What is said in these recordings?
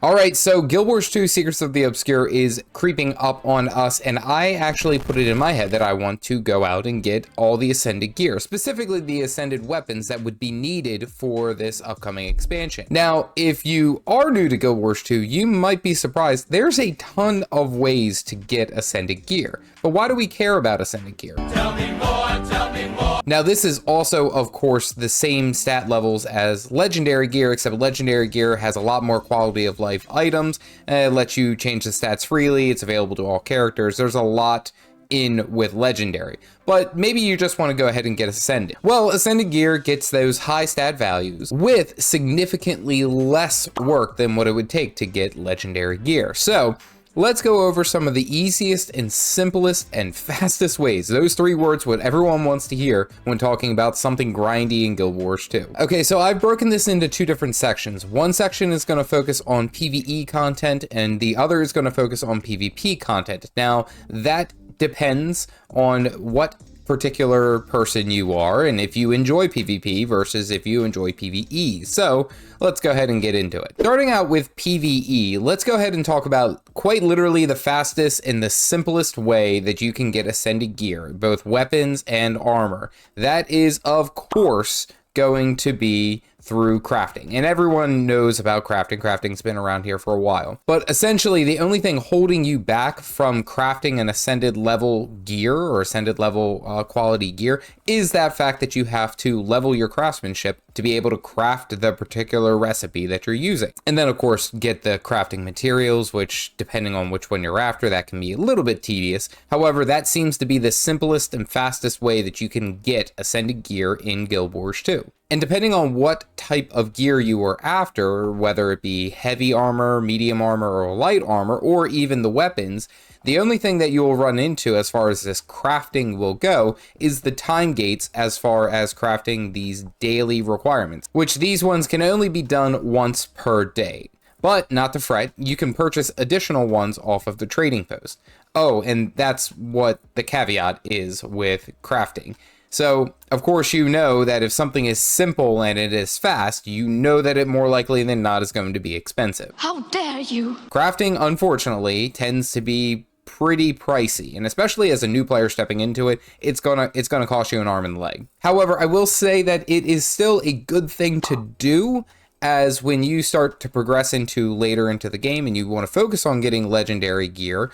Alright, so Guild Wars 2 Secrets of the Obscure is creeping up on us, and I actually put it in my head that I want to go out and get all the Ascended gear, specifically the Ascended weapons that would be needed for this upcoming expansion. Now, if you are new to Guild Wars 2, you might be surprised. There's a ton of ways to get Ascended gear, but why do we care about Ascended gear? Tell me more, tell me more. Now, this is also, of course, the same stat levels as Legendary gear, except Legendary gear has a lot more quality of life items. It lets you change the stats freely. It's available to all characters. There's a lot in with Legendary, but maybe you just want to go ahead and get Ascended. Well, Ascended gear gets those high stat values with significantly less work than what it would take to get Legendary gear. So let's go over some of the easiest and simplest and fastest ways. Those three words, what everyone wants to hear when talking about something grindy in Guild Wars 2. Okay, so I've broken this into two different sections. One section is going to focus on PvE content, and the other is going to focus on PvP content. Now, that depends on what particular person you are and if you enjoy PvP versus if you enjoy PvE. So let's go ahead and get into it. Starting out with PvE, let's go ahead and talk about quite literally the fastest and the simplest way that you can get Ascended gear, both weapons and armor. That is, of course, going to be through crafting. And everyone knows about crafting. Crafting's been around here for a while. But essentially, the only thing holding you back from crafting an Ascended level gear or Ascended level quality gear is that fact that you have to level your craftsmanship to be able to craft the particular recipe that you're using. And then, of course, get the crafting materials, which, depending on which one you're after, that can be a little bit tedious. However, that seems to be the simplest and fastest way that you can get Ascended gear in Guild Wars 2. And depending on what type of gear you are after, whether it be heavy armor, medium armor, or light armor, or even the weapons, the only thing that you will run into as far as this crafting will go is the time gates as far as crafting these daily requirements, which these ones can only be done once per day. But not to fret, you can purchase additional ones off of the trading post. Oh, and that's what the caveat is with crafting. So, of course, you know that if something is simple and it is fast, you know that it more likely than not is going to be expensive. How dare you! Crafting, unfortunately, tends to be pretty pricey, and especially as a new player stepping into it, it's gonna cost you an arm and a leg. However, I will say that it is still a good thing to do, as when you start to progress into later into the game and you want to focus on getting Legendary gear,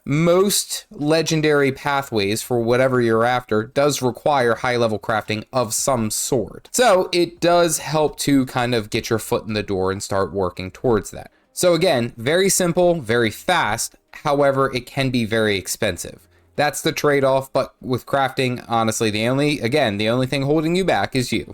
most Legendary pathways for whatever you're after does require high-level crafting of some sort. So it does help to kind of get your foot in the door and start working towards that. So again, very simple, very fast. However, it can be very expensive. That's the trade-off, but with crafting, honestly, the only thing holding you back is you.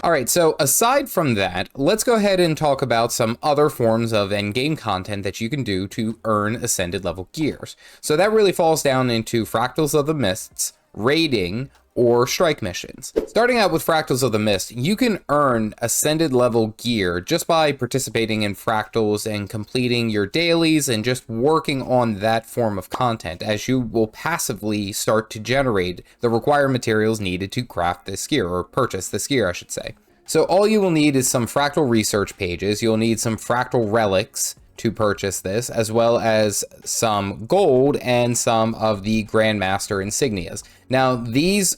Alright, so aside from that, let's go ahead and talk about some other forms of endgame content that you can do to earn Ascended level gears. So that really falls down into Fractals of the Mists, raiding, or strike missions. Starting out with Fractals of the Mist, you can earn Ascended level gear just by participating in Fractals and completing your dailies and just working on that form of content, as you will passively start to generate the required materials needed to craft this gear, or purchase this gear, I should say. So all you will need is some Fractal research pages, you'll need some Fractal relics to purchase this, as well as some gold and some of the Grandmaster insignias. Now, these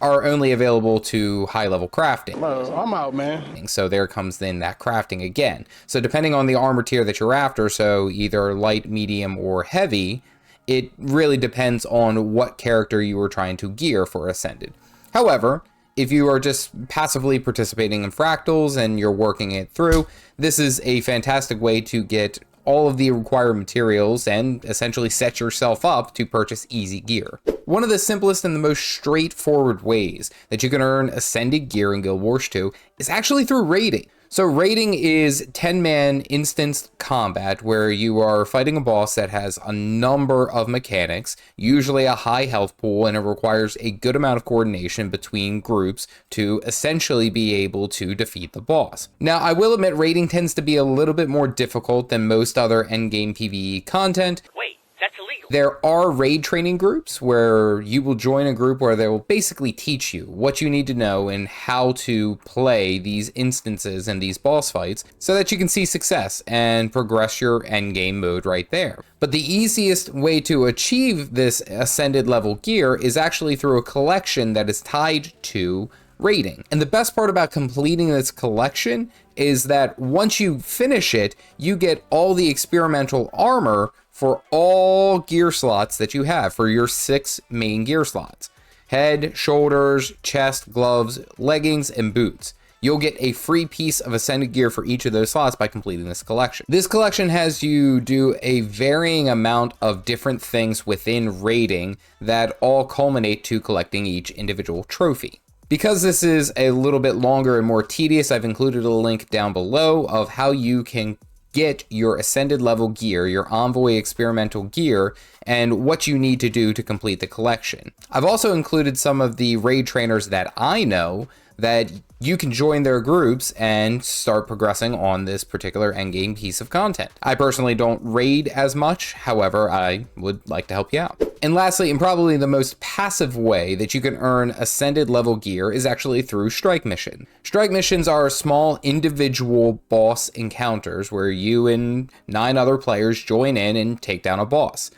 are only available to high-level crafting. Well, I'm out, man. So there comes then that crafting again. So depending on the armor tier that you're after, so either light, medium, or heavy, it really depends on what character you are trying to gear for Ascended. However, if you are just passively participating in Fractals and you're working it through, this is a fantastic way to get all of the required materials and essentially set yourself up to purchase easy gear. One of the simplest and the most straightforward ways that you can earn Ascended gear in Guild Wars 2 is actually through raiding. So raiding is 10-man instance combat where you are fighting a boss that has a number of mechanics, usually a high health pool, and it requires a good amount of coordination between groups to essentially be able to defeat the boss. Now, I will admit raiding tends to be a little bit more difficult than most other endgame PvE content. Wait, that's illegal. There are raid training groups where you will join a group where they will basically teach you what you need to know and how to play these instances and these boss fights so that you can see success and progress your endgame mode right there. But the easiest way to achieve this ascended level gear is actually through a collection that is tied to rating. And the best part about completing this collection is that once you finish it, you get all the experimental armor for all gear slots that you have for your 6 main gear slots: head, shoulders, chest, gloves, leggings, and boots. You'll get a free piece of ascended gear for each of those slots by completing this collection. This collection has you do a varying amount of different things within raiding that all culminate to collecting each individual trophy. Because this is a little bit longer and more tedious, I've included a link down below of how you can get your ascended level gear, your Envoy experimental gear, and what you need to do to complete the collection. I've also included some of the raid trainers that I know that you can join their groups and start progressing on this particular endgame piece of content. I personally don't raid as much, however, I would like to help you out. And lastly, and probably the most passive way that you can earn ascended level gear is actually through strike mission. Strike missions are small individual boss encounters where you and 9 other players join in and take down a boss.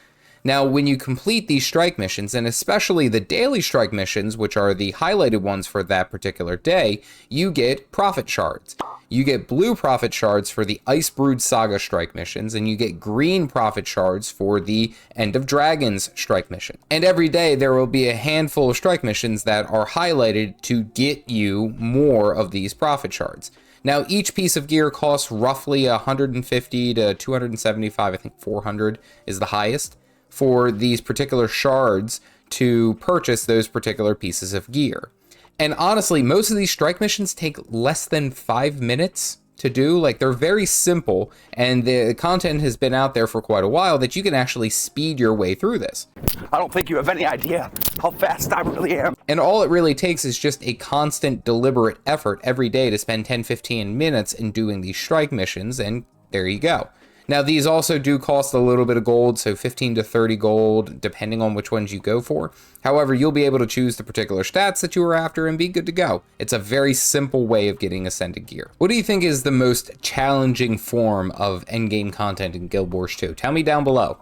Now, when you complete these strike missions, and especially the daily strike missions, which are the highlighted ones for that particular day, you get profit shards. You get blue profit shards for the Ice Brood Saga strike missions, and you get green profit shards for the End of Dragons strike mission. And every day there will be a handful of strike missions that are highlighted to get you more of these profit shards. Now, each piece of gear costs roughly 150 to 275, I think 400 is the highest, for these particular shards to purchase those particular pieces of gear. And honestly, most of these strike missions take less than 5 minutes to do. Like, they're very simple, and the content has been out there for quite a while that you can actually speed your way through this. I don't think you have any idea how fast I really am. And all it really takes is just a constant, deliberate effort every day to spend 10-15 minutes in doing these strike missions, and there you go. Now, these also do cost a little bit of gold, so 15 to 30 gold, depending on which ones you go for. However, you'll be able to choose the particular stats that you are after and be good to go. It's a very simple way of getting ascended gear. What do you think is the most challenging form of endgame content in Guild Wars 2? Tell me down below.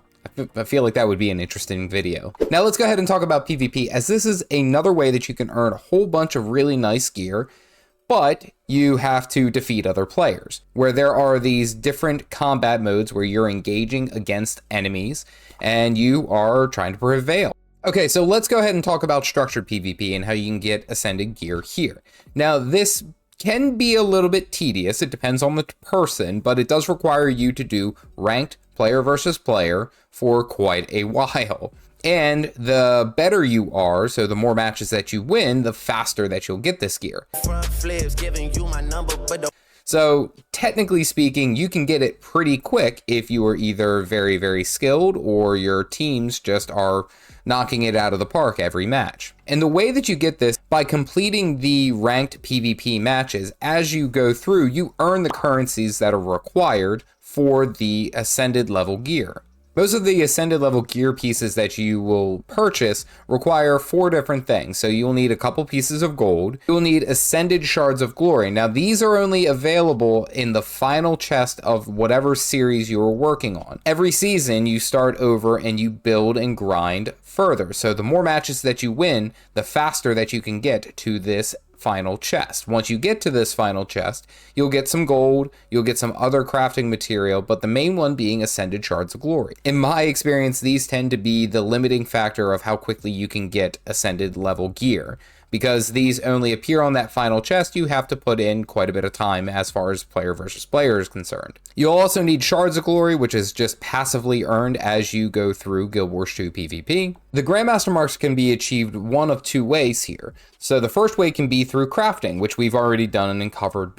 I feel like that would be an interesting video. Now let's go ahead and talk about PvP, as this is another way that you can earn a whole bunch of really nice gear, but you have to defeat other players, where there are these different combat modes where you're engaging against enemies and you are trying to prevail. Okay, so let's go ahead and talk about structured PvP and how you can get ascended gear here. Now, this can be a little bit tedious. It depends on the person, but it does require you to do ranked player versus player for quite a while. And the better you are, so the more matches that you win, the faster that you'll get this gear. So technically speaking, you can get it pretty quick if you are either very, very skilled or your teams just are knocking it out of the park every match. And the way that you get this, by completing the ranked PvP matches, as you go through, you earn the currencies that are required for the ascended level gear. Most of the ascended level gear pieces that you will purchase require 4 different things. So you'll need a couple pieces of gold. You'll need ascended shards of glory. Now these are only available in the final chest of whatever series you are working on. Every season you start over and you build and grind further. So the more matches that you win, the faster that you can get to this final chest. Once you get to this final chest, you'll get some gold, you'll get some other crafting material, but the main one being ascended shards of glory. In my experience, these tend to be the limiting factor of how quickly you can get ascended level gear. Because these only appear on that final chest, you have to put in quite a bit of time as far as player versus player is concerned. You'll also need Shards of Glory, which is just passively earned as you go through Guild Wars 2 PvP. The Grandmaster marks can be achieved one of 2 ways here. So the first way can be through crafting, which we've already done and covered.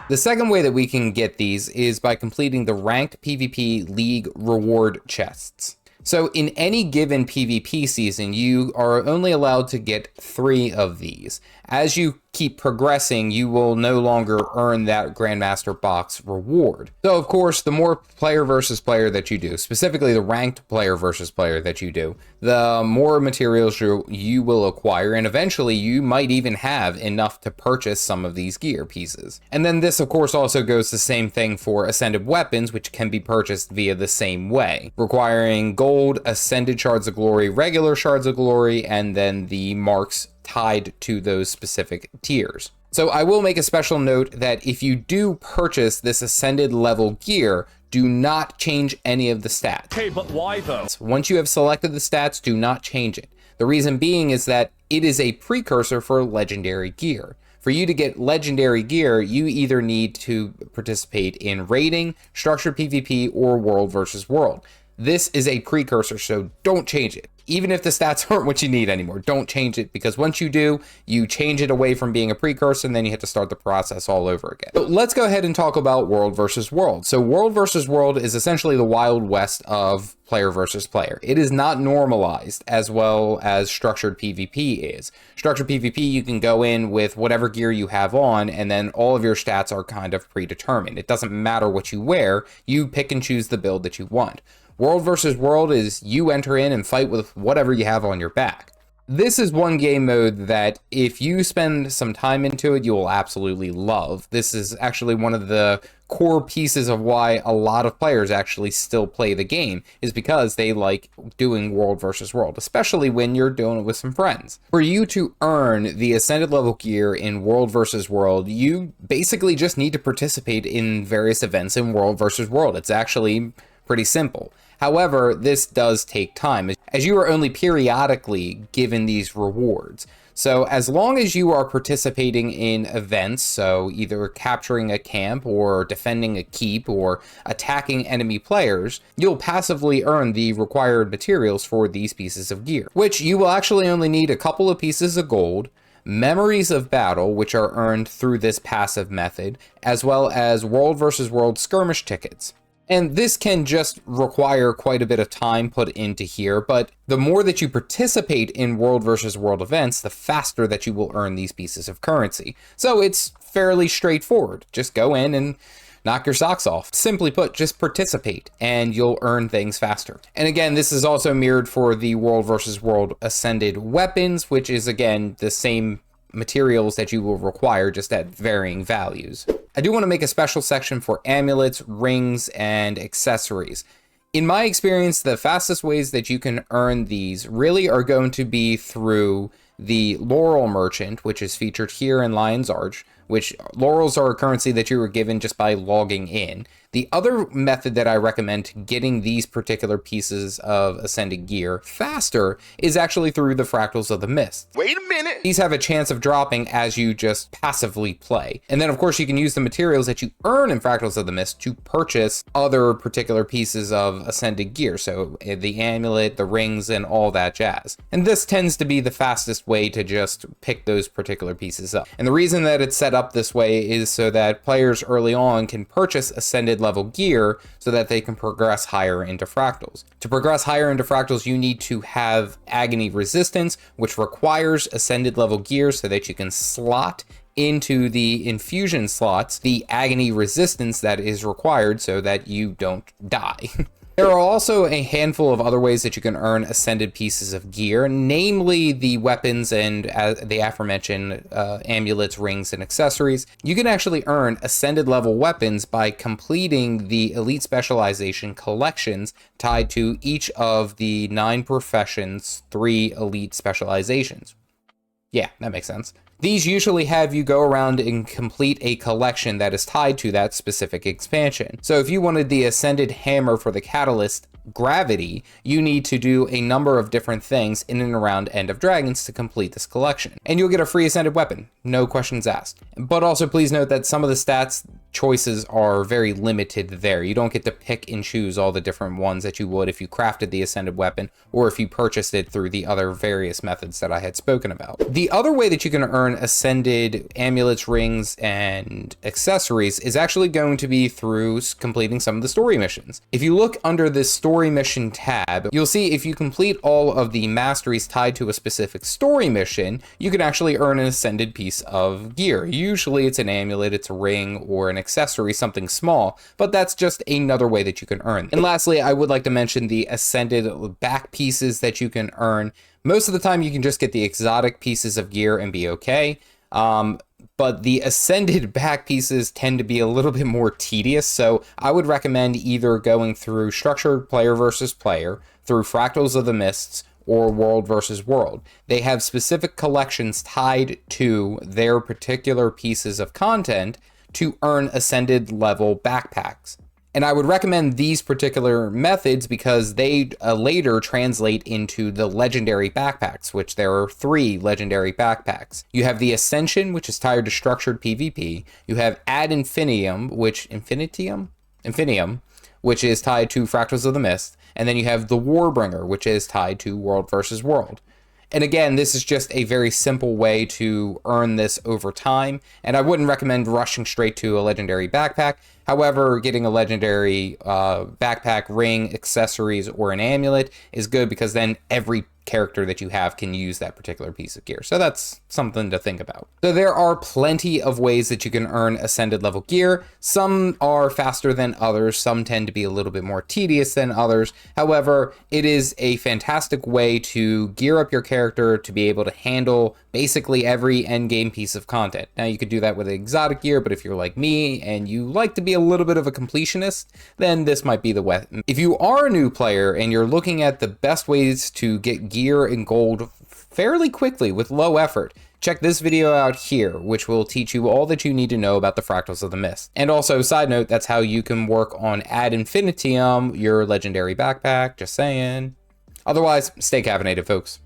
The second way that we can get these is by completing the ranked PvP League reward chests. So in any given PvP season, you are only allowed to get 3 of these. As you keep progressing, you will no longer earn that Grandmaster box reward. So of course, the more player versus player that you do, specifically the ranked player versus player that you do, the more materials you will acquire, and eventually you might even have enough to purchase some of these gear pieces. And then this of course also goes the same thing for ascended weapons, which can be purchased via the same way, requiring gold, ascended shards of glory, regular shards of glory, and then the marks tied to those specific tiers. So I will make a special note that if you do purchase this ascended level gear, do not change any of the stats. Okay, but why though? Once you have selected the stats, do not change it. The reason being is that it is a precursor for legendary gear. For you to get legendary gear, you either need to participate in raiding, structured PvP, or world versus world. This is a precursor, so don't change it. Even if the stats aren't what you need anymore, don't change it, because once you do, you change it away from being a precursor, and then you have to start the process all over again. So let's go ahead and talk about world versus world. So world versus world is essentially the Wild West of player versus player. It is not normalized as well as structured PvP is. Structured PvP, you can go in with whatever gear you have on, and then all of your stats are kind of predetermined. It doesn't matter what you wear, you pick and choose the build that you want. World versus world is you enter in and fight with whatever you have on your back. This is one game mode that if you spend some time into it, you will absolutely love. This is actually one of the core pieces of why a lot of players actually still play the game, is because they like doing world versus world, especially when you're doing it with some friends. For you to earn the ascended level gear in world versus world, you basically just need to participate in various events in world versus world. It's actually pretty simple. However, this does take time, as you are only periodically given these rewards. So as long as you are participating in events, so either capturing a camp or defending a keep or attacking enemy players, you'll passively earn the required materials for these pieces of gear, which you will actually only need a couple of pieces of gold, memories of battle, which are earned through this passive method, as well as world versus world skirmish tickets. And this can just require quite a bit of time put into here, but the more that you participate in world versus world events, the faster that you will earn these pieces of currency. So it's fairly straightforward. Just go in and knock your socks off. Simply put, just participate and you'll earn things faster. And again, this is also mirrored for the world versus world ascended weapons, which is again the same materials that you will require, just at varying values. I do want to make a special section for amulets, rings, and accessories. In my experience, the fastest ways that you can earn these really are going to be through the Laurel Merchant, which is featured here in Lion's Arch, which laurels are a currency that you were given just by logging in. The other method that I recommend to getting these particular pieces of ascended gear faster is actually through the Fractals of the Mists. Wait a minute! These have a chance of dropping as you just passively play. And then of course you can use the materials that you earn in Fractals of the Mist to purchase other particular pieces of ascended gear. So the amulet, the rings, and all that jazz. And this tends to be the fastest way to just pick those particular pieces up. And the reason that it's set up this way is so that players early on can purchase ascended level gear so that they can progress higher into fractals. To progress higher into fractals, you need to have agony resistance, which requires ascended level gear so that you can slot into the infusion slots the agony resistance that is required so that you don't die. There are also a handful of other ways that you can earn ascended pieces of gear, namely the weapons and the aforementioned amulets, rings, and accessories. You can actually earn ascended level weapons by completing the Elite Specialization collections tied to each of the 9 professions' 3 Elite Specializations. Yeah, that makes sense. These usually have you go around and complete a collection that is tied to that specific expansion. So if you wanted the Ascended Hammer for the Catalyst Gravity, you need to do a number of different things in and around End of Dragons to complete this collection. And you'll get a free Ascended Weapon, no questions asked. But also please note that some of the stats choices are very limited there. You don't get to pick and choose all the different ones that you would if you crafted the Ascended Weapon or if you purchased it through the other various methods that I had spoken about. The other way that you can earn earn ascended amulets, rings, and accessories is actually going to be through completing some of the story missions. If you look under this story mission tab, you'll see if you complete all of the masteries tied to a specific story mission, you can actually earn an ascended piece of gear. Usually it's an amulet, it's a ring, or an accessory, something small, but that's just another way that you can earn. And lastly, I would like to mention the ascended back pieces that you can earn. Most of the time you can just get the exotic pieces of gear and be okay. But the ascended back pieces tend to be a little bit more tedious, so I would recommend either going through structured player versus player, through Fractals of the Mists, or World versus World. They have specific collections tied to their particular pieces of content to earn ascended level backpacks. And I would recommend these particular methods because they later translate into the legendary backpacks, which there are 3 legendary backpacks. You have the Ascension, which is tied to structured PvP. You have Ad Infinitum, which which is tied to Fractals of the Mist. And then you have the Warbringer, which is tied to World versus World. And again, this is just a very simple way to earn this over time, and I wouldn't recommend rushing straight to a legendary backpack. However, getting a legendary backpack, ring, accessories, or an amulet is good because then every character that you have can use that particular piece of gear. So that's something to think about. So there are plenty of ways that you can earn ascended level gear. Some are faster than others. Some tend to be a little bit more tedious than others. However, it is a fantastic way to gear up your character to be able to handle basically every endgame piece of content. Now you could do that with exotic gear, but if you're like me and you like to be a little bit of a completionist, then this might be the way. If you are a new player and you're looking at the best ways to get gear and gold fairly quickly with low effort, check this video out here, which will teach you all that you need to know about the Fractals of the Mist. And also, side note, that's how you can work on Ad Infinitum, your legendary backpack, just saying. Otherwise, stay caffeinated, folks.